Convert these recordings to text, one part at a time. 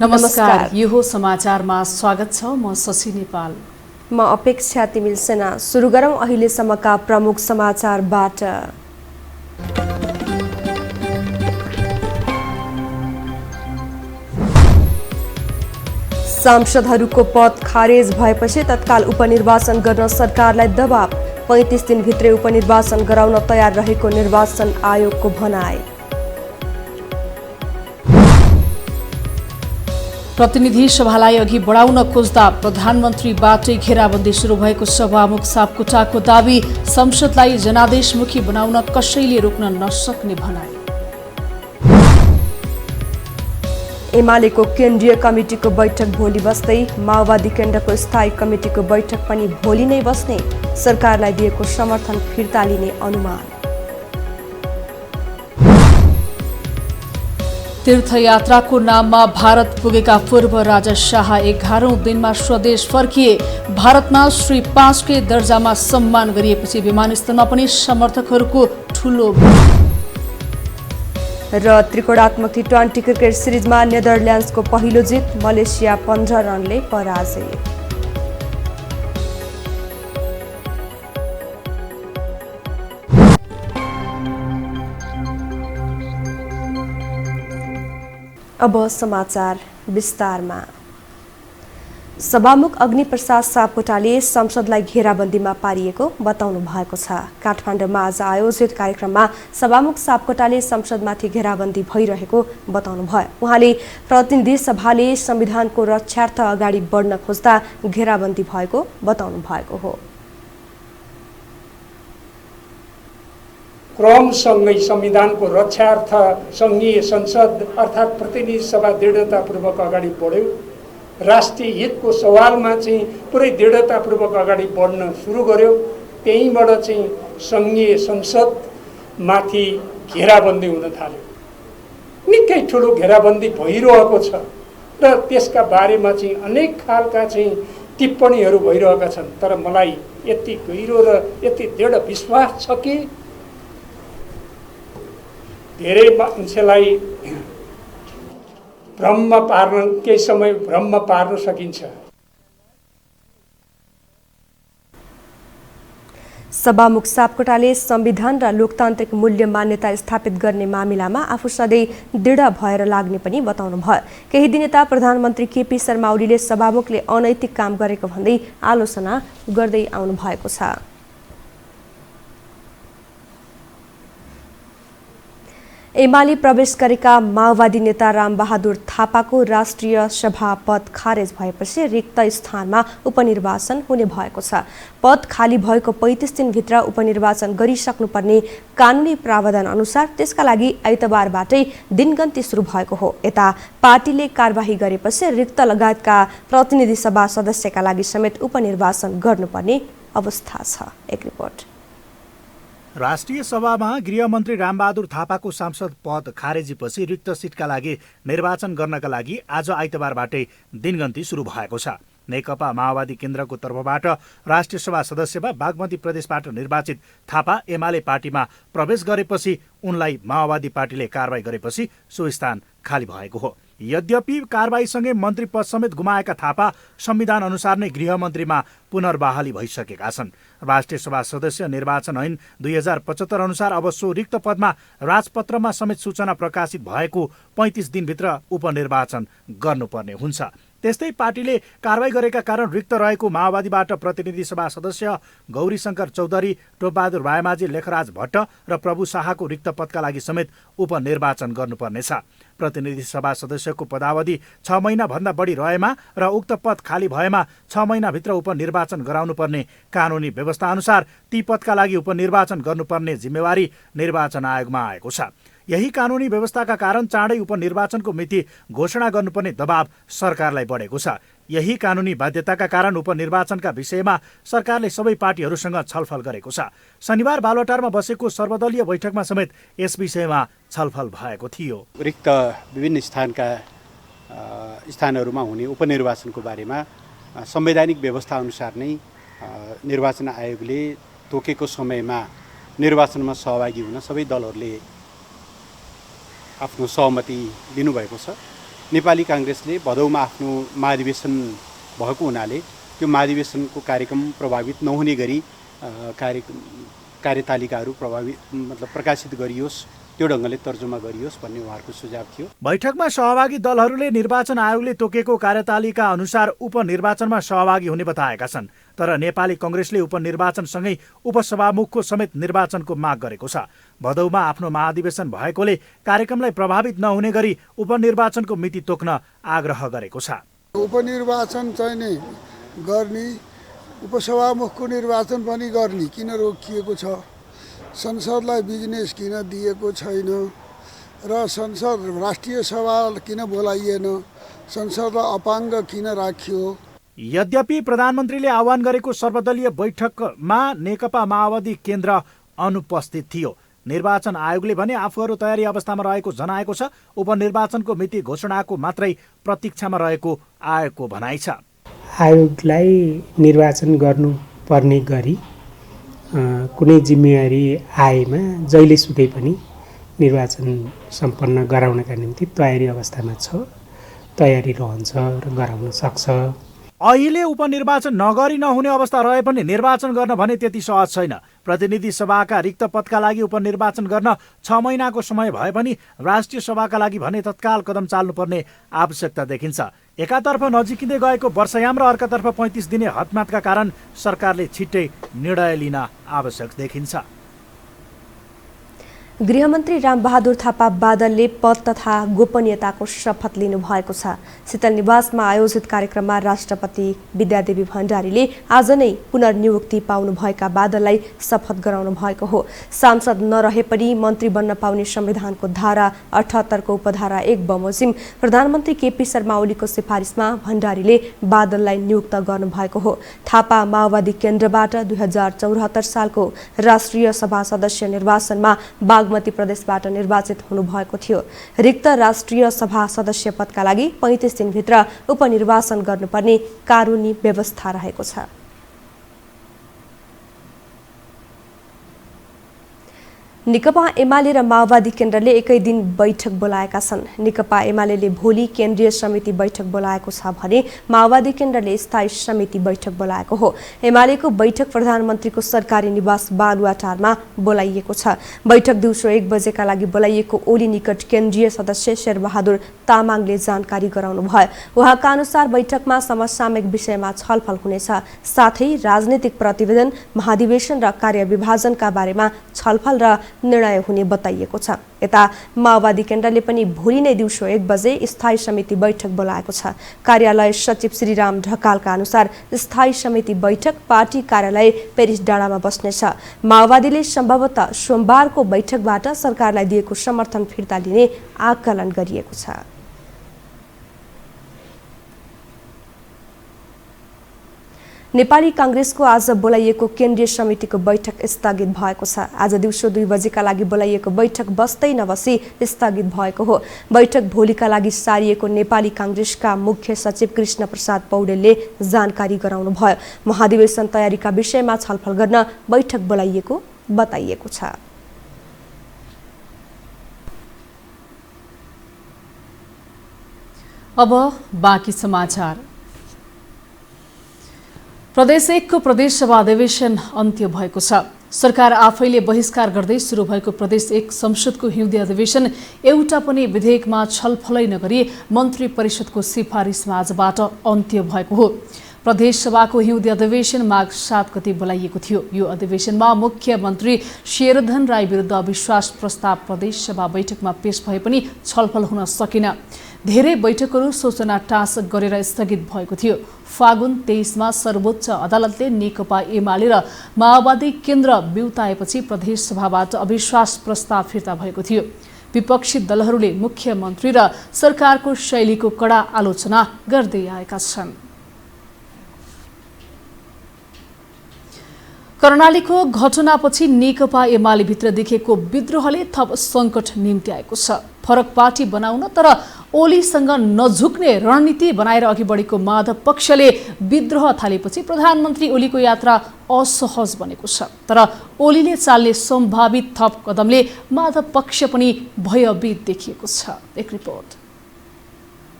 नमस्कार, यो हो समाचारमा स्वागत छ। म शशि नेपाल। म अपेक्षा तिमिल सेना। सुरु गरौं अहिलेसम्मका प्रमुख समाचारबाट। सांसदहरूको पद खारेज भएपछि तत्काल उपनिर्वाचन गर्न सरकारलाई दबाव। 35 दिनभित्रै उपनिर्वाचन गराउन तयार रहेको निर्वाचन आयोगको भनाई। प्रतिनिधि सभालाई अघि बढाउन खोज्दा प्रधानमन्त्रीबाटै घेराबन्दी सुरु भएको सभामुख सापकोटाको दावी। संसदलाई जनादेशमुखी बनाउन कसैले रोक्न नसक्ने भनाई। एमालेको केन्द्रीय कमिटिको बैठक भोलि बस्दै, माओवादी केन्द्रको स्थायी कमिटिको बैठक पनि भोलि नै बस्ने। सरकारलाई दिएको समर्थन फिर्ता लिने अनुमान। तीर्थयात्राको नाममा भारत पुगेका पूर्व राजा शाह 11औं दिनमा स्वदेश फर्किए। भारतमा श्री 5 दर्जामा सम्मान गरिएपछि विमानस्थलमा पनि समर्थकहरूको ठूलो र त्रिकोणात्मक टी20 क्रिकेट सिरिजमा नेदरल्यान्ड्सको पहिलो जित। मलेसिया 15 रनले पराजय। अब समाचार विस्तारमा। सभामुख अग्निप्रसाद सापकोटाले संसदलाई घेराबन्दीमा पारिएको बताउनु भएको छ। काठमाडौँमा आज आयोजित कार्यक्रममा सभामुख सापकोटाले संसदमाथि घेराबन्दी भइरहेको बताउनु भयो। उहाँले प्रतिनिधि सभाले संविधानको रक्षार्थ अगाडि बढ्न खोज्दा घेराबन्दी भएको बताउनु भएको हो। क्रमसँगै संविधानको रक्षार्थ सङ्घीय संसद अर्थात् प्रतिनिधि सभा दृढतापूर्वक अगाडि बढ्यो। राष्ट्रिय हितको सवालमा चाहिँ पुरै दृढतापूर्वक अगाडि बढ्न सुरु गर्यो। त्यहीँबाट चाहिँ सङ्घीय संसदमाथि घेराबन्दी हुन थाल्यो। निकै ठुलो घेराबन्दी भइरहेको छ र त्यसका बारेमा चाहिँ अनेक खालका चाहिँ टिप्पणीहरू भइरहेका छन्। तर मलाई यति गहिरो र यति दृढ विश्वास छ कि धेरै मान्छेलाई भ्रममा पार्न केही समय भ्रममा पार्न सकिन्छ। सभामुख सापकोटाले संविधान र लोकतान्त्रिक मूल्य मान्यता स्थापित गर्ने मामिलामा आफू सधैँ दृढ भएर लाग्ने पनि बताउनु भयो। केही दिन यता प्रधानमन्त्री केपी शर्मा ओलीले सभामुखले अनैतिक काम गरेको भन्दै आलोचना गर्दै आउनु भएको छ। एमाले प्रवेश गरेका माओवादी नेता रामबहादुर थापाको राष्ट्रिय सभा पद खारेज भएपछि रिक्त स्थानमा उपनिर्वाचन हुने भएको छ। पद खाली भएको 35 दिनभित्र उपनिर्वाचन गरिसक्नुपर्ने कानुनी प्रावधान अनुसार त्यसका लागि आइतबारबाटै दिनगन्ती सुरु भएको हो। यता पार्टीले कारबाही गरेपछि रिक्त लगायतका प्रतिनिधि सभा सदस्यका लागि समेत उपनिर्वाचन गर्नुपर्ने अवस्था छ। एक रिपोर्ट। राष्ट्रिय सभामा गृहमन्त्री रामबहादुर थापाको सांसद पद खारेजीपछि रिक्त सिटका लागि निर्वाचन गर्नका लागि आज आइतबारबाटै दिनगन्ती सुरु भएको छ। नेकपा माओवादी केन्द्रको तर्फबाट राष्ट्रिय सभा सदस्यमा बागमती प्रदेशबाट निर्वाचित थापा एमाले पार्टीमा प्रवेश गरेपछि उनलाई माओवादी पार्टीले कारबाही गरेपछि सो स्थान खाली भएको हो। यद्यपि कारबाहीसँगै मन्त्री पद समेत गुमाएका थापा संविधान अनुसार नै गृहमन्त्रीमा पुनर्बहाली भइसकेका छन्। राष्ट्रिय सभा सदस्य निर्वाचन ऐन 2075 अनुसार अब सो रिक्त पदमा राजपत्रमा समेत सूचना प्रकाशित भएको 35 दिनभित्र उपनिर्वाचन गर्नुपर्ने हुन्छ। त्यस्तै पार्टीले कारबाही गरेका कारण रिक्त रहेको माओवादीबाट प्रतिनिधि सभा सदस्य गौरीशङ्कर चौधरी, टोपबहादुर रायमाझी, लेखराज भट्ट र प्रभु शाहको रिक्त पदका लागि समेत उपनिर्वाचन गर्नुपर्नेछ। प्रतिनिधि सभा सदस्यको पदावधि 6 महिनाभन्दा बढी रहेमा र उक्त पद खाली भएमा 6 महिनाभित्र उपनिर्वाचन गराउनुपर्ने कानुनी व्यवस्था अनुसार ती पदका लागि उपनिर्वाचन गर्नुपर्ने जिम्मेवारी निर्वाचन आयोगमा आएको छ। यही कानुनी व्यवस्थाका कारण चाँडै उपनिर्वाचनको मिति घोषणा गर्नुपर्ने दबाव सरकारलाई बढेको छ। यही कानुनी बाध्यताका कारण उपनिर्वाचनका विषयमा सरकारले सबै पार्टीहरूसँग छलफल गरेको छ। शनिबार बालुवाटारमा बसेको सर्वदलीय बैठकमा समेत यस विषयमा छलफल भएको थियो। रिक्त विभिन्न स्थानहरूमा हुने उपनिर्वाचनको बारेमा संवैधानिक व्यवस्था अनुसार नै निर्वाचन आयोगले तोकेको समयमा निर्वाचनमा सहभागी हुन सबै दलहरूले आफ्नो सहमति दिनुभएको छ नेपाली काङ्ग्रेसले भदौमा आफ्नो महाधिवेशन भएको हुनाले त्यो महाधिवेशनको कार्यक्रम प्रभावित नहुने गरी कार्यतालिकाहरू प्रकाशित गरियोस्, त्यो ढङ्गले तर्जुमा गरियोस् भन्ने उहाँहरूको सुझाव थियो। बैठकमा सहभागी दलहरूले निर्वाचन आयोगले तोकेको कार्यतालिका अनुसार उपनिर्वाचनमा सहभागी हुने बताएका छन्। तर नेपाली कङ्ग्रेसले उपनिर्वाचनसँगै उपसभामुखको समेत निर्वाचनको माग गरेको छ। भदौमा आफ्नो महाधिवेशन भएकोले कार्यक्रमलाई प्रभावित नहुने गरी उपनिर्वाचनको मिति तोक्न आग्रह गरेको छ। उपनिर्वाचन चाहिँ नै गर्ने, उपसभामुखको निर्वाचन पनि गर्ने किन रोकिएको छ? संसदलाई बिजनेस किन दिएको छैन र संसद राष्ट्रिय सभा किन बोलाइएन? संसदलाई अपाङ्ग किन राखियो? यद्यपि प्रधानमन्त्रीले आह्वान गरेको सर्वदलीय बैठकमा नेकपा माओवादी केन्द्र अनुपस्थित थियो। निर्वाचन आयोगले भने आफूहरू तयारी अवस्थामा रहेको जनाएको छ। उपनिर्वाचनको मिति घोषणाको मात्रै प्रतीक्षामा रहेको आयोगको भनाइ छ। आयोगलाई निर्वाचन गर्नुपर्ने गरी कुनै जिम्मेवारी आएमा जहिलेसुकै पनि निर्वाचन सम्पन्न गराउनका निम्ति तयारी अवस्थामा छ, तयारी रहन्छ र गराउन सक्छ। अहिले उपनिर्वाचन नगरी नहुने अवस्था रहे पनि निर्वाचन गर्न भने त्यति सहज छैन। प्रतिनिधि सभाका रिक्त पदका लागि उपनिर्वाचन गर्न 6 महिनाको समय भए पनि राष्ट्रिय सभाका लागि भने तत्काल कदम चाल्नुपर्ने आवश्यकता देखिन्छ। एकातर्फ नजिकिँदै गएको वर्षयाम र अर्कातर्फ 35 दिने हतमातका कारण सरकारले छिट्टै निर्णय लिन आवश्यक देखिन्छ। गृहमन्त्री रामबहादुर थापा बादलले पद तथा गोपनीयताको शपथ लिनुभएको छ। शीतल निवासमा आयोजित कार्यक्रममा राष्ट्रपति विद्यादेवी भण्डारीले आज नै पुनर्नियुक्ति पाउनुभएका बादललाई शपथ गराउनु भएको हो। सांसद नरहे पनि मन्त्री बन्न पाउने संविधानको धारा 78 को उपधारा 1 बमोजिम प्रधानमन्त्री केपी शर्मा ओलीको सिफारिसमा भण्डारीले बादललाई नियुक्त गर्नुभएको हो। थापा माओवादी केन्द्रबाट 2074 सालको राष्ट्रिय सभा सदस्य निर्वाचनमा बागमती प्रदेशबाट निर्वाचित हुनुभएको थियो। रिक्त राष्ट्रिय सभा सदस्य पदका लागि 35 दिनभित्र उपनिर्वाचन गर्नुपर्ने कानुनी व्यवस्था रहेको छ। नेकपा एमाले र माओवादी केन्द्रले एकै दिन बैठक बोलाएका छन्। नेकपा एमाले भोलि केन्द्रीय समिति बैठक बोलाएको छ भने माओवादी केन्द्रले स्थायी समिति बैठक बोलाएको हो। एमालेको बैठक प्रधानमन्त्रीको सरकारी निवास बालुवाटारमा बोलाइएको छ। बैठक दिउँसो 1 बजेका लागि बोलाइएको ओली निकट केन्द्रीय सदस्य शेरबहादुर तामाङले जानकारी गराउनु भयो। उहाँका अनुसार बैठकमा समसामयिक विषयमा छलफल हुनेछ। साथै राजनीतिक प्रतिवेदन, महाधिवेशन र कार्यविभाजनका बारेमा छलफल र निर्णय हुने बताइएको छ। यता माओवादी केन्द्रले पनि भोलि नै दिउँसो 1 बजे स्थायी समिति बैठक बोलाएको छ। कार्यालय सचिव श्रीराम ढकालका अनुसार स्थायी समिति बैठक पार्टी कार्यालय पेरिस डाँडामा बस्नेछ। माओवादीले सम्भवतः सोमबारको बैठकबाट सरकारलाई दिएको समर्थन फिर्ता लिने आकलन गरिएको छ। नेपाली कांग्रेसको आज बोलाइएको केन्द्रीय समितिको बैठक स्थगित भएको छ। आज दिउँसो 2 बजेका लागि बोलाइएको बैठक बस्दै नबसी स्थगित भएको हो। बैठक भोलिका लागि सारिएको नेपाली कांग्रेसका मुख्य सचिव कृष्ण प्रसाद पौडेलले जानकारी गराउनु भयो। महाधिवेशन तयारीका विषयमा छलफल गर्न बैठक बोलाइएको बताइएको छ। अब बाँकी समाचार। प्रदेश 1 को प्रदेशसभा अधिवेशन अन्त्य भएको छ। सरकार आफैले बहिष्कार गर्दै सुरु भएको प्रदेश 1 संसदको हिउँदे अधिवेशन एउटा पनि विधेयकमा छलफलै नगरी मन्त्री परिषदको सिफारिसमा आजबाट अन्त्य भएको हो। प्रदेशसभाको हिउँदे अधिवेशन माघ 7 गते बोलाइएको थियो। यो अधिवेशनमा मुख्यमन्त्री शेरधन राई विरुद्ध अविश्वास प्रस्ताव प्रदेशसभा बैठकमा पेश भए पनि छलफल हुन सकेन। धेरै बैठकहरू सूचना टाँस गरेर स्थगित भएको थियो। फागुन 23 मा सर्वोच्च अदालतले नेकपा एमाले र माओवादी केन्द्र बिउताएपछि प्रदेशसभाबाट अविश्वास प्रस्ताव फिर्ता भएको थियो। विपक्षी दलहरूले मुख्यमन्त्री र सरकारको शैलीको कडा आलोचना गर्दै आएका छन्। कर्णालीको घटनापछि नेकपा एमाले भित्र देखेको विद्रोहले थप सङ्कट निम्ति आएको छ। फरक पार्टी बनाउन तर ओलीसँग नझुक्ने रणनीति बनाएर अघि बढेको माधव पक्षले विद्रोह थालेपछि प्रधानमन्त्री ओलीको यात्रा असहज बनेको छ। तर ओलीले चाल्ने सम्भावित थप कदमले माधव पक्ष पनि भयभीत देखिएको छ। एक रिपोर्ट।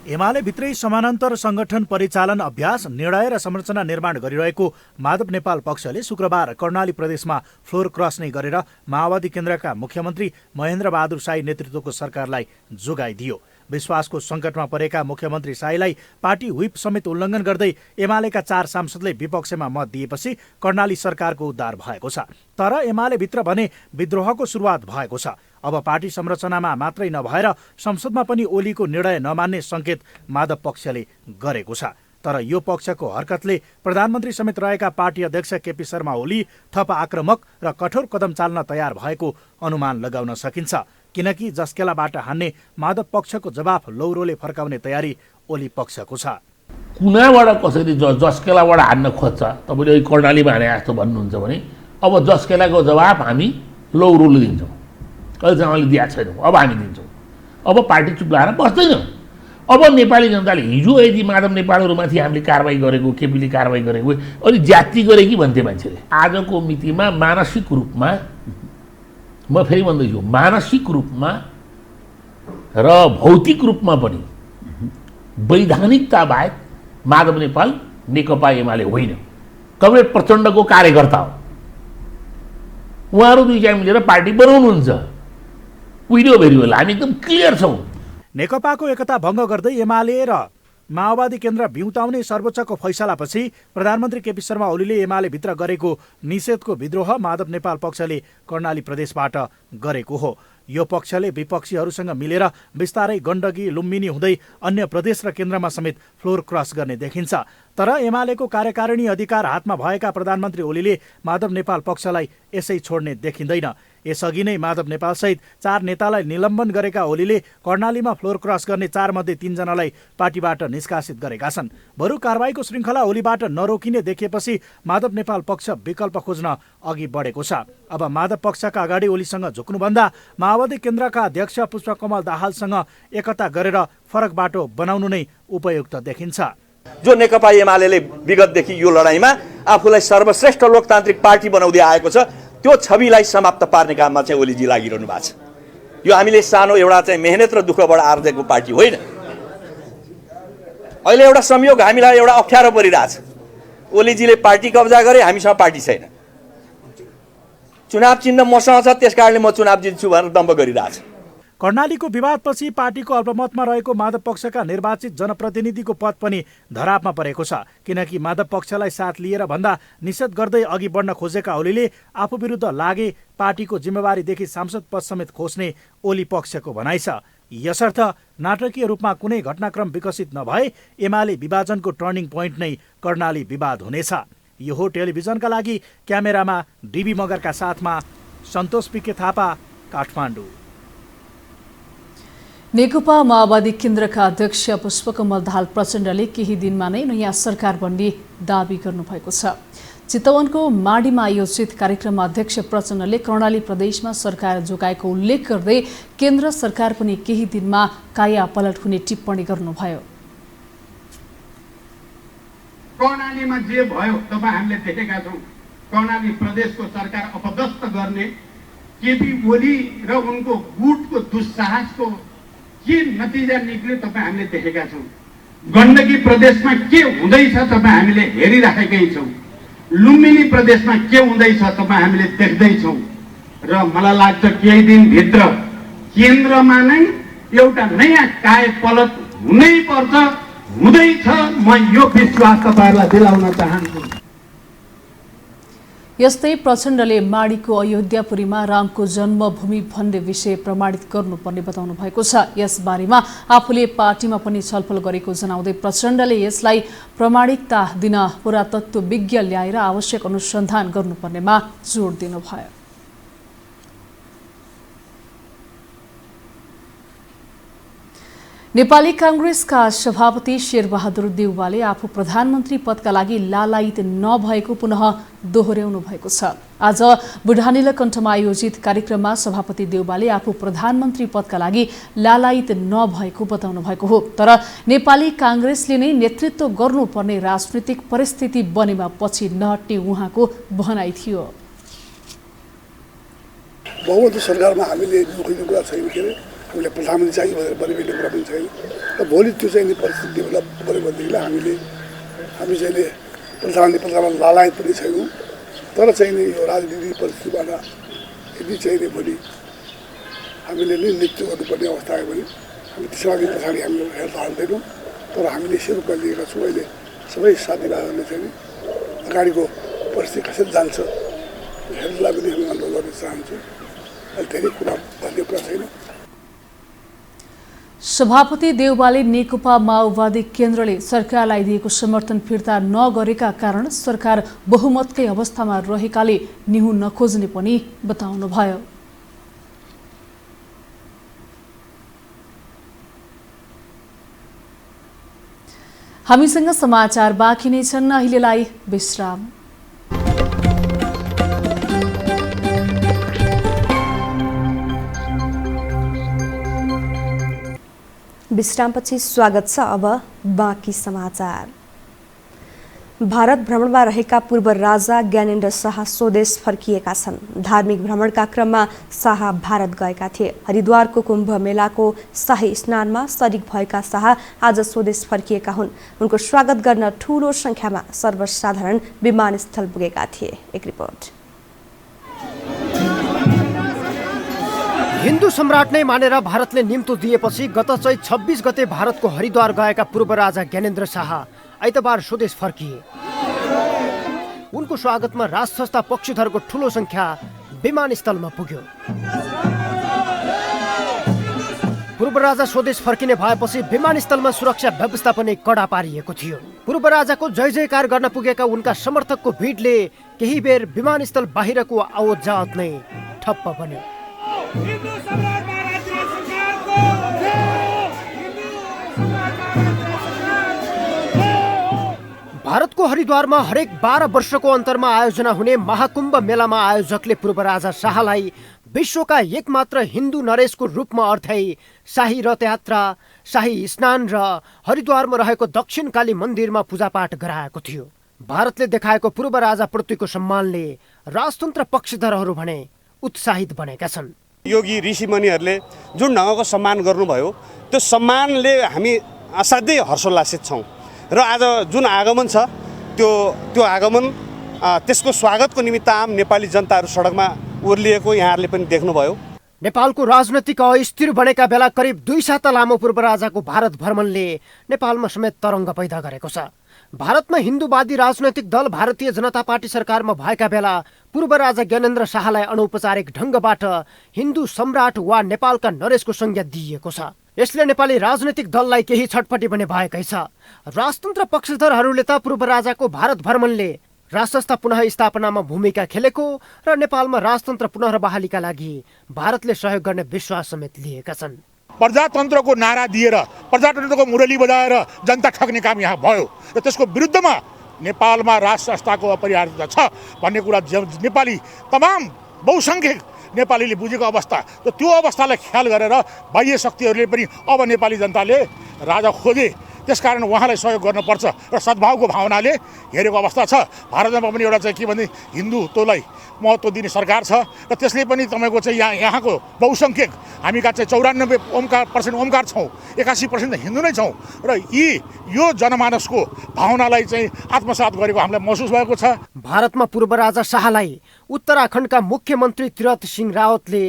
एमाले भित्रै समानान्तर संगठन परिचालन अभ्यास निर्णय र संरचना निर्माण गरिरहेको माधव नेपाल पक्षले शुक्रबार कर्णाली प्रदेशमा फ्लोर क्रस नै गरेर माओवादी केन्द्रका मुख्यमन्त्री महेन्द्र बहादुर शाही नेतृत्वको सरकारलाई जोगाइदियो। विश्वासको सङ्कटमा परेका मुख्यमन्त्री शाहीलाई पार्टी व्हिप समेत उल्लङ्घन गर्दै एमालेका 4 सांसदले विपक्षमा मत दिएपछि कर्णाली सरकारको उद्धार भएको छ। तर एमाले भित्र भने विद्रोहको सुरुवात भएको छ। अब पार्टी संरचनामा मात्रै नभएर संसदमा पनि ओलीको निर्णय नमान्ने सङ्केत माधव पक्षले गरेको छ। तर यो पक्षको हरकतले प्रधानमन्त्री समेत रहेका पार्टी अध्यक्ष केपी शर्मा ओली थप आक्रामक र कठोर कदम चाल्न तयार भएको अनुमान लगाउन सकिन्छ। किनकि जस्केलाबाट हान्ने माधव पक्षको जवाफ लौरोले फर्काउने तयारी ओली पक्षको छ। कुनाबाट कसरी जस्केलाबाट हान्न खोज्छ तपाईँले कर्णालीमा हाने जस्तो भन्नुहुन्छ भने अब जस्केलाको जवाफ हामी लौरोले दिन्छौँ। अहिलेसम्म हामीले दिएको छैनौँ, अब हामी दिन्छौँ। अब पार्टी चुप लाएर बस्दैन। अब नेपाली जनताले हिजो यदि माधव नेपालहरूमाथि हामीले कारवाही गरेको, केपीले कारवाही गरेको अलि ज्याति गरे कि भन्थे मान्छेले। आजको मितिमा मानसिक रूपमा, म फेरि भन्दैछु, मानसिक रूपमा र भौतिक रूपमा पनि वैधानिकता बाहेक माधव नेपाल नेकपा एमाले होइन, कमरेड प्रचण्डको कार्यकर्ता हो। उहाँहरू दुईजना मिलेर पार्टी बनाउनुहुन्छ। उहिरो भेरी होला, हामी एकदम क्लियर छौँ। नेकपाको एकता भङ्ग गर्दै एमाले र माओवादी केन्द्र बिउताउने सर्वोच्चको फैसलापछि प्रधानमन्त्री केपी शर्मा ओलीले एमाले भित्र गरेको निषेधको विद्रोह माधव नेपाल पक्षले कर्णाली प्रदेशबाट गरेको हो। यो पक्षले विपक्षीहरूसँग मिलेर बिस्तारै गण्डकी लुम्बिनी हुँदै अन्य प्रदेश र केन्द्रमा समेत फ्लोर क्रस गर्ने देखिन्छ। तर एमालेको कार्यकारिणी अधिकार हातमा भएका प्रधानमन्त्री ओलीले माधव नेपाल पक्षलाई यसै छोड्ने देखिँदैन। यसअघि नै माधव नेपालसहित 4 नेतालाई निलम्बन गरेका ओलीले कर्णालीमा फ्लोर क्रस गर्ने 4 मध्ये 3 जनालाई पार्टीबाट निष्कासित गरेका छन्। बरु कारबाहीको श्रृङ्खला ओलीबाट नरोकिने देखिएपछि माधव नेपाल पक्ष विकल्प खोज्न अघि बढेको छ। अब माधव पक्षका अगाडि ओलीसँग झुक्नुभन्दा माओवादी केन्द्रका अध्यक्ष पुष्पकमल दाहालसँग एकता गरेर फरक बाटो बनाउनु नै उपयुक्त देखिन्छ। जो नेकपा एमालेले विगतदेखि यो लडाईँमा आफूलाई सर्वश्रेष्ठ लोकतान्त्रिक पार्टी बनाउँदै आएको छ, त्यो छविलाई समाप्त पार्ने काममा चाहिँ ओलीजी लागिरहनु भएको छ। यो हामीले सानो एउटा चाहिँ मेहनत र दुःखबाट आर्जेको पार्टी होइन। अहिले एउटा संयोग हामीलाई एउटा अप्ठ्यारो परिरहेछ। ओलीजीले पार्टी कब्जा गरे, हामीसँग पार्टी छैन। चुनाव चिन्ह मसँग छ, त्यस कारणले म चुनाव जित्छु भनेर दम्ब गरिरहेछ। कर्णालीको विवादपछि पार्टीको अल्पमतमा रहेको माधव पक्षका निर्वाचित जनप्रतिनिधिको पद पनि धरापमा परेको छ। किनकि माधव पक्षलाई साथ लिएर भन्दा निषेध गर्दै अघि बढ्न खोजेका ओलीले आफू विरुद्ध लागे पार्टीको जिम्मेवारीदेखि सांसद पद समेत खोज्ने ओली पक्षको भनाइ छ। यसर्थ नाटकीय रूपमा कुनै घटनाक्रम विकसित नभए एमाले विभाजनको टर्निङ पोइन्ट नै कर्णाली विवाद हुनेछ। यो हो टेलिभिजनका लागि क्यामेरामा डीबी मगरका साथमा सन्तोष पिके थापा, काठमाडौँ। नेकपा माओवादी केन्द्रका अध्यक्ष पुष्पकमल दाहाल प्रचण्डले केही दिनमा नै नयाँ सरकार बन्ने दावी गर्नुभएको छ। चितवनको माडीमा आयोजित कार्यक्रममा अध्यक्ष प्रचण्डले कर्णाली प्रदेशमा सरकार जोगाएको उल्लेख गर्दै केन्द्र सरकार पनि केही दिनमा काया पलट हुने टिप्पणी गर्नुभयो। कर्णालीमा जे भयो तपाईँ हामीले देखेका छौँ। कर्णाली प्रदेशको सरकार अपदस्थ गर्ने केपी ओली र उनको गुटको दुस्साहसको के नतिजा निक्ल्यो तपाईँ हामीले देखेका छौँ। गण्डकी प्रदेशमा के हुँदैछ तपाईँ हामीले हेरिराखेकै छौँ। लुम्बिनी प्रदेशमा के हुँदैछ तपाईँ हामीले देख्दैछौँ। र मलाई लाग्छ केही दिनभित्र केन्द्रमा नै एउटा नयाँ काय पलट हुनै पर्छ, हुँदैछ। म यो विश्वास तपाईँहरूलाई दिलाउन चाहन्छु। यस्तै प्रचण्डले माडीको अयोध्यापुरीमा रामको जन्मभूमि भन्ने विषय प्रमाणित गर्नुपर्ने बताउनु भएको छ। यसबारेमा आफूले पार्टीमा पनि छलफल गरेको जनाउँदै प्रचण्डले यसलाई प्रमाणिकता दिन पुरातत्व विज्ञ ल्याएर आवश्यक अनुसन्धान गर्नुपर्नेमा जोड दिनुभयो। नेपाली कांग्रेसका सभापति शेरबहादुर देउवाले आफू प्रधानमन्त्री पदका लागि लालायित नभएको पुनः दोहोर्याउनु भएको छ। आज बुढानीलकण्ठमा आयोजित कार्यक्रममा सभापति देउवाले आफू प्रधानमन्त्री पदका लागि लालायित नभएको बताउनु भएको हो। तर नेपाली कांग्रेसले नै नेतृत्व गर्नुपर्ने राजनीतिक परिस्थिति बनेमा पछि नहट्ने उहाँको भनाइ थियो। बहुमत सरकारमा हामीले जोखिने कुरा छैन। के हामीले प्रधानमन्त्री चाहियो भनेर परिवेशले कुरा पनि छैन र भोलि त्यो चाहिँ नि परिस्थिति डेभलप गऱ्यो भनेदेखिलाई हामी चाहिँ प्रधानमन्त्री लालायत पनि छैनौँ तर चाहिँ नि यो राजनीतिक परिस्थितिबाट यदि चाहिँ नि भोलि हामीले नै मृत्यु गर्नुपर्ने अवस्था आयो भने हामी त्यसलाई पछाडि हामी हेर्न हाल्दैनौँ तर हामीले सेरोका लिएका छौँ अहिले सबै साथीभाइहरूले चाहिँ नि अगाडिको परिस्थिति कसरी जान्छ हेर्नलाई पनि हामी अनुरोध गर्न चाहन्छौँ अहिले धेरै कुरा भन्ने कुरा छैन। सभापति देउवाले नेकपा माओवादी केन्द्रले सरकारलाई दिएको समर्थन फिर्ता नगरेका कारण सरकार बहुमतकै अवस्थामा रहेकाले निहुँ नखोज्ने पनि बताउनुभयो। हामीसँग समाचार बाँकी नै छन्, अहिलेलाई विश्राम। विश्रामपछि स्वागत छ। अब बाँकी समाचार। भारत भ्रमणमा रहेका पूर्व राजा ज्ञानेन्द्र शाह स्वदेश फर्किएका छन्। धार्मिक भ्रमणका क्रममा शाह भारत गएका थिए। हरिद्वारको कुम्भ मेलाको शाही स्नानमा सरिक भएका शाह आज स्वदेश फर्किएका हुन्। उनको स्वागत गर्न ठूलो संख्यामा सर्वसाधारण विमानस्थल पुगेका थिए। एक रिपोर्ट। हिन्दू सम्राट नै मानेर भारतले निम्तो दिएपछि गत चैत 26 गते भारतको हरिद्वार गएका पूर्व राजा ज्ञानेन्द्र शाह आइतबार स्वदेश फर्किए। उनको स्वागतमा राजसंस्था पक्षधरको ठूलो संख्या विमानस्थलमा पुग्यो। पूर्व राजा स्वदेश फर्किने भएपछि विमानस्थलमा सुरक्षा व्यवस्था पनि कडा पारिएको थियो। पूर्व राजाको जय जयकार गर्न पुगेका उनका समर्थकको भिडले केही बेर विमानस्थल बाहिरको आवत जावत नै ठप्प बन्यो। भारतको हरिद्वारमा हरेक 12 वर्षको अन्तरमा आयोजना हुने महाकुम्भ मेलामा आयोजकले पूर्व राजा शाहलाई विश्वका एकमात्र हिन्दू नरेशको रूपमा अर्थाई शाही रथयात्रा, शाही स्नान र हरिद्वारमा रहेको दक्षिणकाली मन्दिरमा पूजापाठ गराएको थियो। भारतले देखाएको पूर्व राजाप्रतिको सम्मानले राजतन्त्र पक्षधरहरू भने उत्साहित बनेका छन्। योगी ऋषिमुनिहरूले जुन ढङ्गको सम्मान गर्नुभयो त्यो सम्मानले हामी असाध्यै हर्षोल्लासित छौँ र आज जुन आगमन छ त्यो आगमन त्यसको स्वागतको निमित्त आम नेपाली जनताहरू सडकमा ओर्लिएको यहाँहरूले पनि देख्नुभयो। नेपालको राजनैतिक अस्थिर बनेका बेला करिब 2 साता लामो पूर्व राजाको भारत भ्रमणले नेपालमा समेत तरङ्ग पैदा गरेको छ। भारतमा हिन्दूवादी राजनैतिक दल भारतीय जनता पार्टी सरकारमा भएका बेला पूर्व राजा ज्ञानेन्द्र शाहलाई अनौपचारिक ढङ्गबाट हिन्दू सम्राट वा नेपालका नरेशको संज्ञा दिइएको छ। यसले नेपाली राजनैतिक दललाई केही छटपटी पनि भएकै छ। राजतन्त्र पक्षधरहरूले त पूर्व राजाको भारत भ्रमणले राजसंस्था पुनः स्थापनामा भूमिका खेलेको र नेपालमा राजतन्त्र पुनः बहालीका लागि भारतले सहयोग गर्ने विश्वास समेत लिएका छन्। प्रजातन्त्रको नारा दिएर प्रजातन्त्रको मुरली बजाएर जनता ठग्ने काम यहाँ भयो र त्यसको विरुद्धमा नेपालमा राज संस्थाको अपरिहार्यता छ भन्ने कुरा नेपाली तमाम बहुसङ्ख्यक नेपालीले बुझेको अवस्था र त्यो अवस्थालाई ख्याल गरेर बाह्य शक्तिहरूले पनि अब नेपाली जनताले राजा खोजे, त्यसकारण उहाँलाई सहयोग गर्नुपर्छ र सद्भावको भावनाले हेरेको अवस्था छ। भारतमा पनि एउटा चाहिँ के भने हिन्दुत्वलाई महत्त्व दिने सरकार छ र त्यसले पनि तपाईँको चाहिँ यहाँको बहुसङ्ख्यक हामीका चाहिँ 94% ओमकार छौँ, 81% हिन्दू नै छौँ र यो जनमानसको भावनालाई चाहिँ आत्मसात गरेको हामीलाई महसुस भएको छ। भारतमा पूर्व राजा शाहलाई उत्तराखण्डका मुख्यमन्त्री तीरथ सिंह रावतले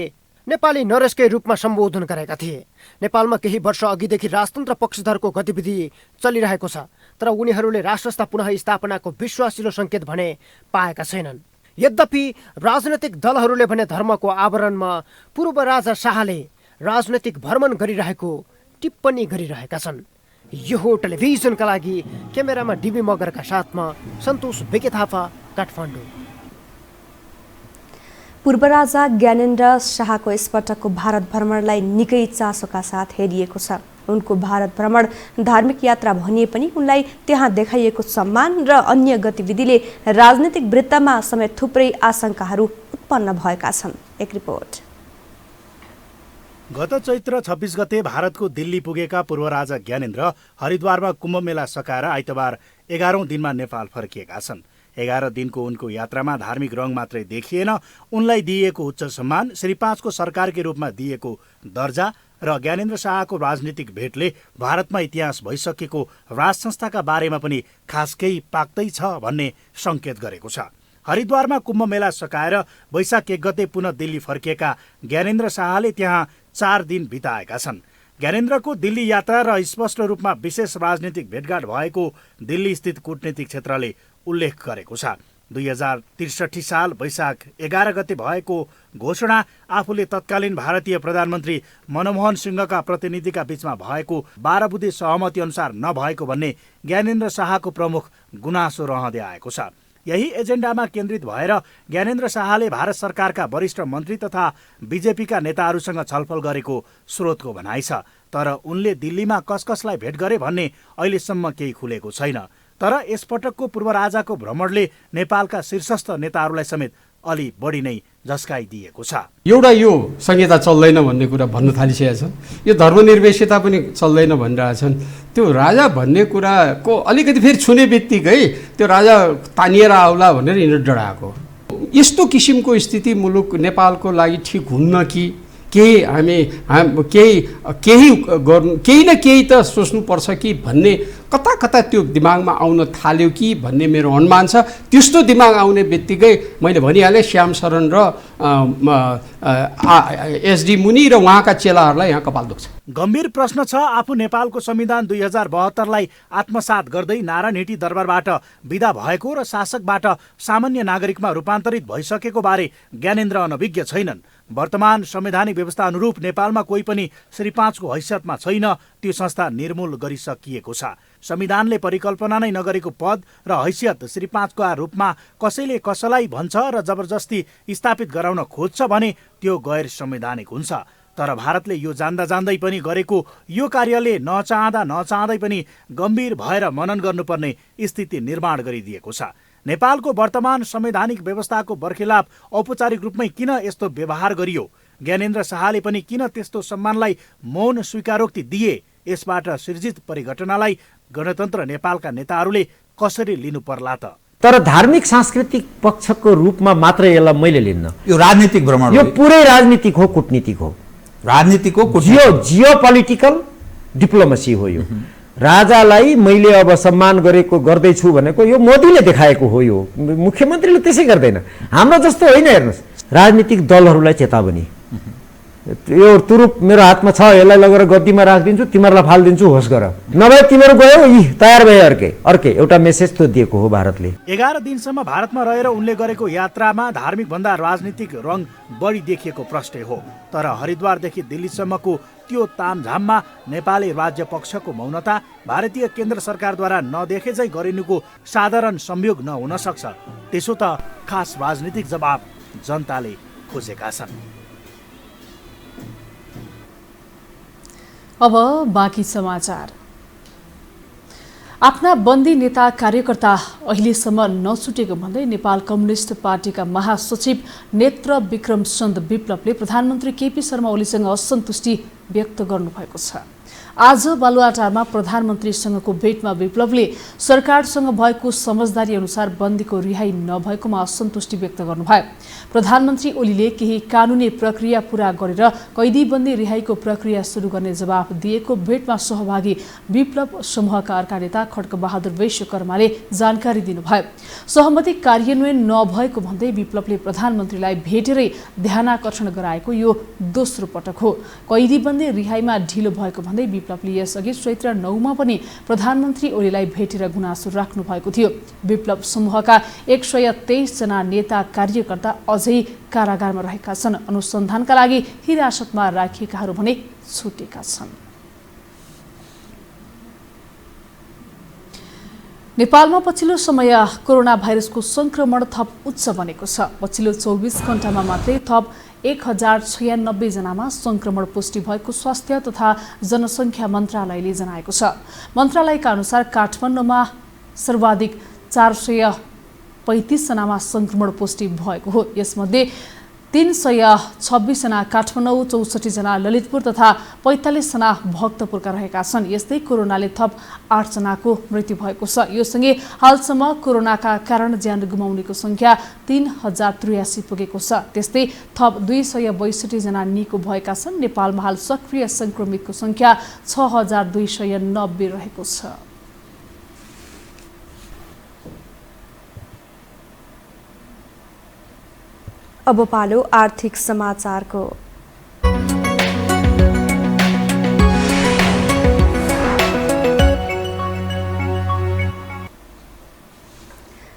नेपाली नरेशकै रूपमा सम्बोधन गरेका थिए। नेपालमा केही वर्ष अघिदेखि राजतन्त्र पक्षधरको गतिविधि चलिरहेको छ तर उनीहरूले राजसंस्था पुनः स्थापनाको विश्वासिलो सङ्केत भने पाएका छैनन्। यद्यपि राजनैतिक दलहरूले भने धर्मको आवरणमा पूर्व राजा शाहले राजनैतिक भ्रमण गरिरहेको टिप्पणी गरिरहेका छन्। यो हो टेलिभिजनका लागि क्यामेरामा डिबी मगरका साथमा सन्तोष बेके थापा, काठमाडौँ। पूर्व राजा ज्ञानेन्द्र शाहको यसपटकको भारत भ्रमणलाई निकै चासोका साथ हेरिएको छ। उनको भारत भ्रमण धार्मिक यात्रा भनिए पनि उनलाई त्यहाँ देखाइएको सम्मान र अन्य गतिविधिले राजनीतिक वृत्तमा समेत थुप्रै आशंकाहरू उत्पन्न भएका छन्। एक रिपोर्ट। गत चैत्र 26 गते भारतको दिल्ली पुगेका पूर्व राजा ज्ञानेन्द्र हरिद्वारमा कुम्भ मेला सकाएर आइतबार 11औं दिनमा नेपाल फर्किएका छन्। 11 दिनको उनको यात्रामा धार्मिक रङ मात्रै देखिएन, उनलाई दिइएको उच्च सम्मान, श्री 5 को सरकारकै रूपमा दिएको दर्जा र ज्ञानेन्द्र शाहको राजनीतिक भेटले भारतमा इतिहास भइसकेको राज संस्थाका बारेमा पनि खास केही पाक्दैछ भन्ने सङ्केत गरेको छ। हरिद्वारमा कुम्भ मेला सकाएर वैशाख 1 गते पुनः दिल्ली फर्किएका ज्ञानेन्द्र शाहले त्यहाँ 4 दिन बिताएका छन्। ज्ञानेन्द्रको दिल्ली यात्रा र स्पष्ट रूपमा विशेष राजनीतिक भेटघाट भएको दिल्ली स्थित कूटनीतिक क्षेत्रले उल्लेख गरेको छ। 2063 साल वैशाख 11 गते भएको घोषणा आफूले तत्कालीन भारतीय प्रधानमन्त्री मनमोहन सिंहका प्रतिनिधिका बीचमा भएको 12 बुँदे सहमति अनुसार नभएको भन्ने ज्ञानेन्द्र शाहको प्रमुख गुनासो रहँदै आएको छ। यही एजेन्डामा केन्द्रित भएर ज्ञानेन्द्र शाहले भारत सरकारका वरिष्ठ मन्त्री तथा बीजेपीका नेताहरूसँग छलफल गरेको स्रोतको भनाइ छ। तर उनले दिल्लीमा कसलाई भेट गरे भन्ने अहिलेसम्म केही खुलेको छैन। तर यसपटकको पूर्व राजाको भ्रमणले नेपालका शीर्षस्थ नेताहरूलाई समेत अलि बढी नै झस्काइदिएको छ। एउटा यो संहिता चल्दैन भन्ने कुरा भन्न थालिसकेका छन्, यो धर्मनिर्पेक्षता पनि चल्दैन भनिरहेछन्। त्यो राजा भन्ने कुराको अलिकति फेरि छुने बित्तिकै त्यो राजा तानिएर आउला भनेर यिनीहरू डराएको। यस्तो किसिमको स्थिति मुलुक नेपालको लागि ठिक हुन्न कि केही न केही त सोच्नुपर्छ कि भन्ने कता कता त्यो दिमागमा आउन थाल्यो कि भन्ने मेरो अनुमान छ। त्यस्तो दिमाग आउने बित्तिकै मैले भनिहालेँ, श्याम शरण र एसडी मुनि र उहाँका चेलाहरूलाई यहाँ कपाल दुख्छ। गम्भीर प्रश्न छ, आफू नेपालको संविधान 2072लाई आत्मसात गर्दै नारायणहिटी दरबारबाट विदा भएको र शासकबाट सामान्य नागरिकमा रूपान्तरित भइसकेको बारे ज्ञानेन्द्र अनभिज्ञ छैनन्। वर्तमान संवैधानिक व्यवस्था अनुरूप नेपालमा कोही पनि श्री 5 को हैसियतमा छैन, त्यो संस्था निर्मूल गरिसकिएको छ। संविधानले परिकल्पना नै नगरेको पद र हैसियत श्री 5 का रूपमा कसैले कसलाई भन्छ र जबरजस्ती स्थापित गराउन खोज्छ भने त्यो गैर संवैधानिक हुन्छ। तर भारतले यो जान्दा जान्दै पनि गरेको यो कार्यले नचाहँदै पनि गम्भीर भएर मनन गर्नुपर्ने स्थिति निर्माण गरिदिएको छ। नेपालको वर्तमान संवैधानिक व्यवस्थाको बर्खिलाफ औपचारिक रूपमै किन यस्तो व्यवहार गरियो, ज्ञानेन्द्र शाहले पनि किन त्यस्तो सम्मानलाई मौन स्वीकारोक्ति दिए, यसबाट सिर्जित परिघटनालाई गणतन्त्र नेपालका नेताहरूले कसरी लिनु पर्ला त? तर धार्मिक सांस्कृतिक पक्षको रूपमा मात्र यसलाई मैले लिन्न। यो राजनीतिक भ्रमण, यो पुरै राजनीतिक हो, कूटनीतिक हो, राजनीतिक हो, जियो पोलिटिकल डिप्लोमेसी हो। यो राजालाई मैले अब सम्मान गर्दैछु भनेको यो मोदीले देखाएको हो। यो मुख्यमन्त्रीले त्यसै गर्दैन। हाम्रो जस्तो होइन। हेर्नुहोस्, राजनीतिक दलहरूलाई चेतावनी, यो तुरुप मेरो हातमा छ, यसलाई लगेर गद्दीमा राखिदिन्छु, तिमीहरूलाई फालिदिन्छु, होस् गर, नभए तिमीहरू गयो तयार भए अर्कै एउटा मेसेज त दिएको हो भारतले। 11 दिनसम्म भारतमा रहेर उनले गरेको यात्रामा धार्मिक भन्दा राजनीतिक रङ बढी देखिएको प्रश्न हो। तर हरिद्वारदेखि दिल्लीसम्मको त्यो तामझाममा नेपाली राज्य पक्षको मौनता भारतीय केन्द्र सरकारद्वारा नदेखेझै गरिनुको साधारण संयोग नहुन सक्छ। त्यसो त खास राजनीतिक जवाब जनताले खोजेका छन्। अब बाँकी समाचार। आफ्ना बन्दी नेता कार्यकर्ता अहिलेसम्म नछुटेको भन्दै नेपाल कम्युनिस्ट पार्टीका महासचिव नेत्र विक्रम चन्द विप्लवले प्रधानमन्त्री केपी शर्मा ओलीसँग असन्तुष्टि व्यक्त गर्नुभएको छ। आज बालुवाटारमा प्रधानमन्त्रीसँगको भेटमा विप्लवले सरकारसँग भएको समझदारी अनुसार बन्दीको रिहाई नभएकोमा असन्तुष्टि व्यक्त गर्नुभयो। प्रधानमन्त्री ओलीले केही कानुनी प्रक्रिया पूरा गरेर कैदी बन्दी रिहाईको प्रक्रिया सुरु गर्ने जवाफ दिएको भेटमा सहभागी विप्लव समूहका अर्का नेता खड्कबहादुर विश्वकर्माले जानकारी दिनुभयो। सहमति कार्यान्वयन नभएको भन्दै विप्लवले प्रधानमन्त्रीलाई भेटेरै ध्यानाकर्षण गराएको यो दोस्रो पटक हो। कैदी बन्दी रिहाईमा ढिलो भएको भन्दै विप्लवले यसअघि चैत्र 9 मा पनि प्रधानमन्त्री ओलीलाई भेटेर गुनासो राख्नु भएको थियो। विप्लव समूहका 123 जना नेता कार्यकर्ता अझै कारागारमा रहेका छन्। अनुसन्धानका लागि हिरासतमा राखिएकाहरू भने छुटेका छन्। नेपालमा पछिल्लो समय कोरोना भाइरसको संक्रमण थप उच्च बनेको छ। पछिल्लो 24 घण्टामा मात्रै थप 1096 जनामा संक्रमण पुष्टि भएको स्वास्थ्य तथा जनसङ्ख्या मन्त्रालयले जनाएको छ। मन्त्रालयका अनुसार काठमाडौँमा सर्वाधिक 435 जनामा संक्रमण पुष्टि भएको हो। यसमध्ये 326 जना काठमाडौँ, 64 जना ललितपुर तथा 45 जना भक्तपुरका रहेका छन्। यस्तै कोरोनाले थप 8 जनाको मृत्यु भएको छ। यो सँगै हालसम्म कोरोनाका कारण ज्यान गुमाउनेको संख्या 3083 पुगेको छ। त्यस्तै थप 262 जना निको भएका छन्। नेपालमा हाल सक्रिय संक्रमितको संख्या 6290 रहेको छ। अब पालो आर्थिक समाचारको।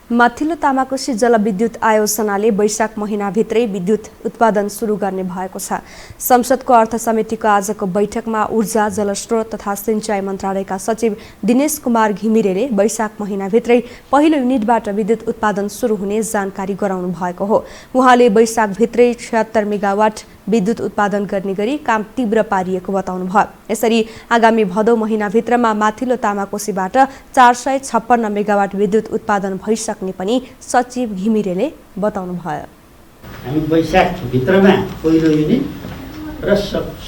माथिल्लो तामाकोशी जलविद्युत आयोजनाले वैशाख महिनाभित्रै विद्युत उत्पादन सुरु गर्ने भएको छ। संसदको अर्थ समितिको आजको बैठकमा ऊर्जा, जलस्रोत तथा सिंचाई मन्त्रालयका सचिव दिनेश कुमार घिमिरेले वैशाख महिनाभित्रै पहिलो युनिटबाट विद्युत उत्पादन सुरु हुने जानकारी गराउनु भएको हो। उहाँले वैशाखभित्रै 76 मेगावाट विद्युत उत्पादन गर्ने गरी काम तीव्र पारिएको बताउनुभयो। यसरी आगामी भदौ महिनाभित्रमा माथिल्लो तामाकोशीबाट 456 मेगावाट विद्युत उत्पादन भइसक्ने पनि सचिव घिमिरेले बताउनुभयो। हामी वैशाखभित्रमा पहिलो युनिट र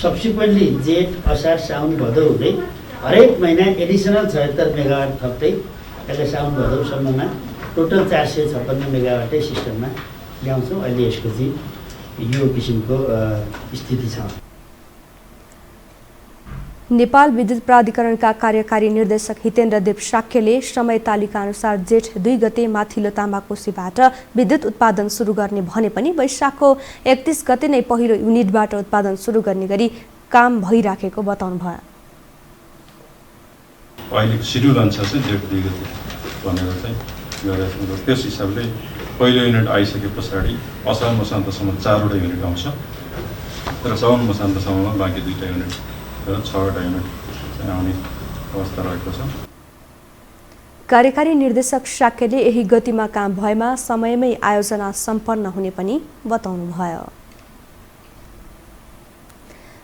सब्सिक्वेन्टली जेठ, असार, साउन, भदौ हुँदै हरेक महिना एडिसनल 76 मेगावाट थप्दै यसले साउन भदौसम्ममा टोटल 456 मेगावाटै सिस्टममा ल्याउँछौँ। अहिले यसको चाहिँ यो किसिमको स्थिति छ। नेपाल विद्युत प्राधिकरणका कार्यकारी निर्देशक हितेन्द्र देव शाक्यले समय तालिका अनुसार जेठ 2 गते माथिल्लो तामाकोशीबाट विद्युत उत्पादन सुरु गर्ने भने पनि वैशाखको 31 गते नै पहिलो युनिटबाट उत्पादन सुरु गर्ने गरी काम भइराखेको बताउनुभयो। अहिलेको सिड्युल अनुसार चाहिँ जेठ 2 गते भनेर चाहिँ गरेको छ। त्यस हिसाबले पहिलो युनिट आइसके पछाडि असार मसान्तसम्म 4वटा युनिट आउँछ र साउन मसान्तसम्ममा बाँकी 2टा युनिट र 6वटा युनिट चाहिँ आउने अवस्था रहेको छ। कार्यकारी निर्देशक शाक्यले यही गतिमा काम भएमा समयमै आयोजना सम्पन्न हुने पनि बताउनुभयो।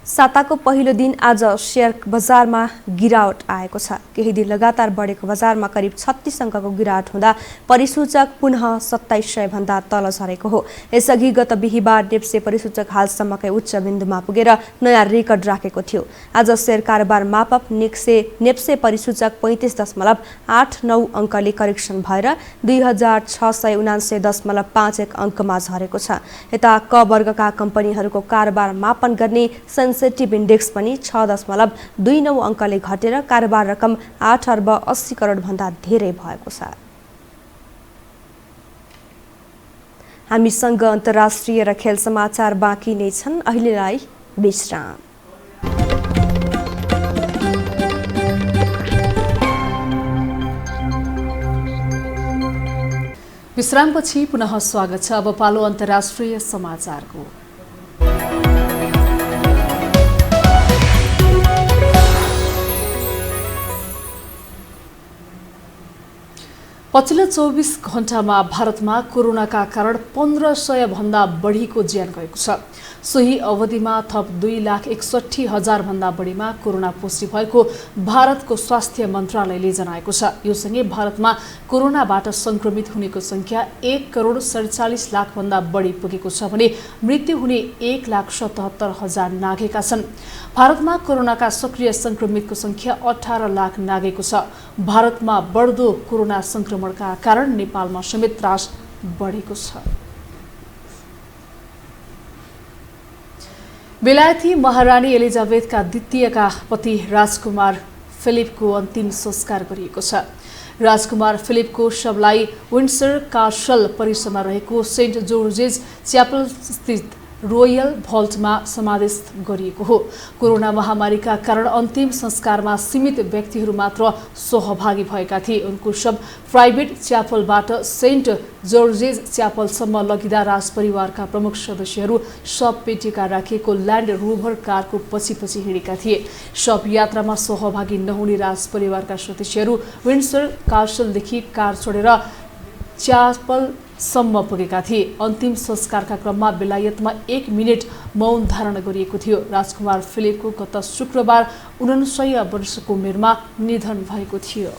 साताको पहिलो दिन आज शेयर बजारमा गिरावट आएको छ। केही दिन लगातार बढेको बजारमा करिब 36 अङ्कको गिरावट हुँदा परिसूचक पुनः 2700 भन्दा तल झरेको हो। यसअघि गत बिहीबार नेप्से परिसूचक हालसम्मकै उच्च बिन्दुमा पुगेर नयाँ रेकर्ड राखेको थियो। आज शेयर कारोबार मापक नेप्से परिसूचक 35.89 अङ्कले करेक्सन भएर 2679.51 अङ्कमा झरेको छ। यता क वर्गका कम्पनीहरूको कारोबार मापन गर्ने सेन्सेटिभ इन्डेक्स पनि 6.29 अङ्कले घटेर कारोबार रकम 8 अर्ब 80 करोड भन्दा धेरै भएको छ। हामीसँग अन्तर्राष्ट्रिय र खेल समाचार बाँकी नै छन्। अहिलेलाई विश्राम। विश्रामपछि पुनः स्वागत छ। अब पालो अन्तर्राष्ट्रिय समाचारको। पछिल्लो 24 घण्टामा भारतमा कोरोनाका कारण 1500 भन्दा बढीको ज्यान गएको छ। सोही अवधिमा थप 2,61,000 भन्दा बढीमा कोरोना पुष्टि भएको भारतको स्वास्थ्य मन्त्रालयले जनाएको छ। यो सँगै भारतमा कोरोनाबाट संक्रमित हुनेको संख्या 1,47,00,000 भन्दा बढी पुगेको छ भने मृत्यु हुने 1,77,000 नाघेका छन्। भारतमा कोरोनाका सक्रिय संक्रमितको संख्या 18 लाख नाघेको छ। भारतमा बढ्दो कोरोना संक्रमणका कारण नेपालमा समेत त्रास बढेको छ। बेलायती महारानी एलिजाबेथका द्वितीयका पति राजकुमार फिलिपको अन्तिम संस्कार गरिएको छ। राजकुमार फिलिपको शवलाई विन्डसर कासल परिसरमा रहेको सेन्ट जोर्जेस च्यापल स्थित रोयल भल्टमा समावेश गरिएको हो। कोरोना महामारीका कारण अन्तिम संस्कारमा सीमित व्यक्तिहरू मात्र सहभागी भएका थिए। उनको शव प्राइभेट च्यापलबाट सेन्ट जोर्जेस च्यापलसम्म लगिँदा राजपरिवारका प्रमुख सदस्यहरू शव पेटिका राखिएको ल्यान्ड रोभर कारको पछि हिँडेका थिए। शव यात्रामा सहभागी नहुने राजपरिवारका सदस्यहरू विन्डसर कासलदेखि कार छोडेर च्यापलसम्म पुगेका थिए। अन्तिम संस्कारका क्रममा बेलायतमा 1 मिनेट मौन धारण गरिएको थियो। राजकुमार फिलिपको गत शुक्रबार 49 वर्षको उमेरमा निधन भएको थियो।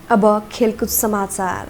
अब खेलकुद समाचार।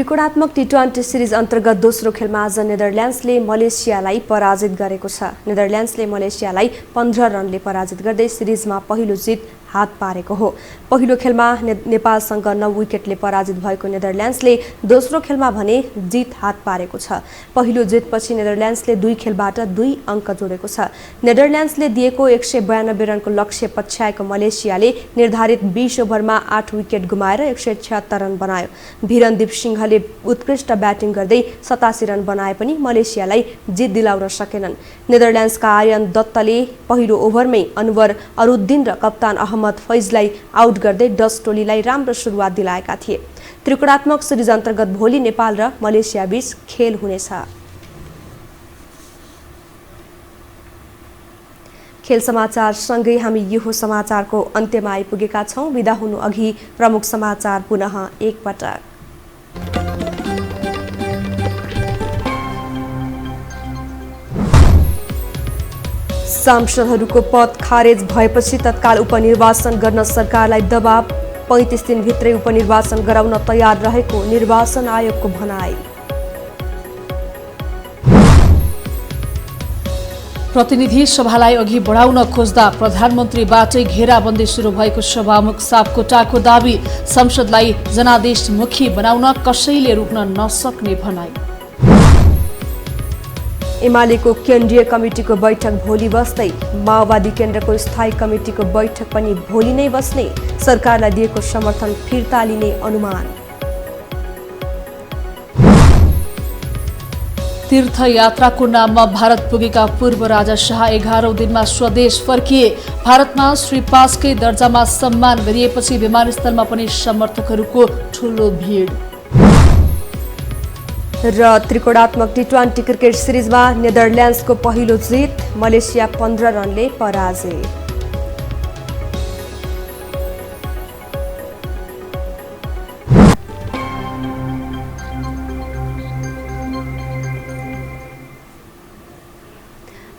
त्रिकोणात्मक टी20 सिरिज अन्तर्गत दोस्रो खेलमा आज नेदरल्यान्ड्सले मलेसियालाई पराजित गरेको छ। नेदरल्यान्ड्सले मलेसियालाई 15 रनले पराजित गर्दै सिरिजमा पहिलो जित हात पारेको हो। पहिलो खेलमा नेपालसँग 9 विकेटले पराजित भएको नेदरल्यान्ड्सले दोस्रो खेलमा भने जित हात पारेको छ। पहिलो जितपछि नेदरल्यान्ड्सले 2 खेलबाट 2 अङ्क जोडेको छ। नेदरल्यान्ड्सले दिएको 192 रनको लक्ष्य पछ्याएको मलेसियाले निर्धारित 20 ओभरमा 8 विकेट गुमाएर 176 रन बनायो। भिरनदीप सिंहले उत्कृष्ट ब्याटिङ गर्दै 87 रन बनाए पनि मलेसियालाई जित दिलाउन सकेनन्। नेदरल्यान्ड्सका आर्यन दत्तले पहिलो ओभरमै अनवर अरुद्दिन र कप्तान अहमद फैजलाई आउट गर्दै डच टोलीलाई राम्रो सुरुवात दिलाएका थिए। त्रिकोणात्मक सिरिज अन्तर्गत भोलि नेपाल र मलेसिया बीच खेल हुनेछ। खेल समाचार सँगै हामी यो समाचारको अन्त्यमा आइपुगेका छौं। बिदा हुनु अघि प्रमुख समाचार पुनः एकपटक। सांसदहरूको पद खारेज भएपछि तत्काल उपनिर्वाचन गर्न सरकारलाई दबाव। 35 दिनभित्रै उपनिर्वाचन गराउन तयार रहेको निर्वाचन आयोगको भनाई। प्रतिनिधि सभालाई अघि बढाउन खोज्दा प्रधानमन्त्रीबाटै घेराबन्दी सुरु भएको सभामुख सापकोटाको दाबी। संसदलाई जनादेशमुखी बनाउन कसैले रोक्न नसक्ने भनाई। एमालेको केन्द्रीय कमिटीको बैठक भोलि बस्दै। माओवादी केन्द्रको स्थायी कमिटीको बैठक पनि भोलि नै बस्ने। सरकारलाई दिएको समर्थन फिर्ता लिने अनुमान। तीर्थयात्राको नाममा भारत पुगेका पूर्व राजा शाह 11औं दिनमा स्वदेश फर्किए। भारतमा श्री 5 कै दर्जामा सम्मान गरिएपछि विमानस्थलमा पनि समर्थकहरूको ठूलो भिड। र त्रिकोणात्मक टी20 क्रिकेट सिरिजमा नेदरल्यान्ड्सको पहिलो जित। मलेसिया 15 रनले पराजित।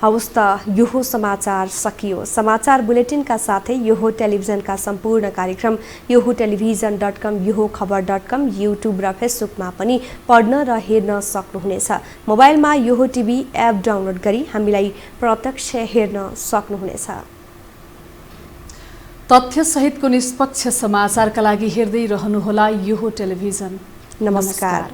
हवस् त यो समाचार सकियो। समाचार बुलेटिनका साथै यो टेलिभिजनका सम्पूर्ण कार्यक्रम यो टेलिभिजन.com, यो खबर.com, युट्युब र फेसबुकमा पनि पढ्न र हेर्न सक्नुहुनेछ। मोबाइलमा यो टिभी एप डाउनलोड गरी हामीलाई प्रत्यक्ष हेर्न सक्नुहुनेछ। तथ्यसहितको निष्पक्ष समाचारका लागि हेर्दै रहनुहोला यो टेलिभिजन। नमस्कार।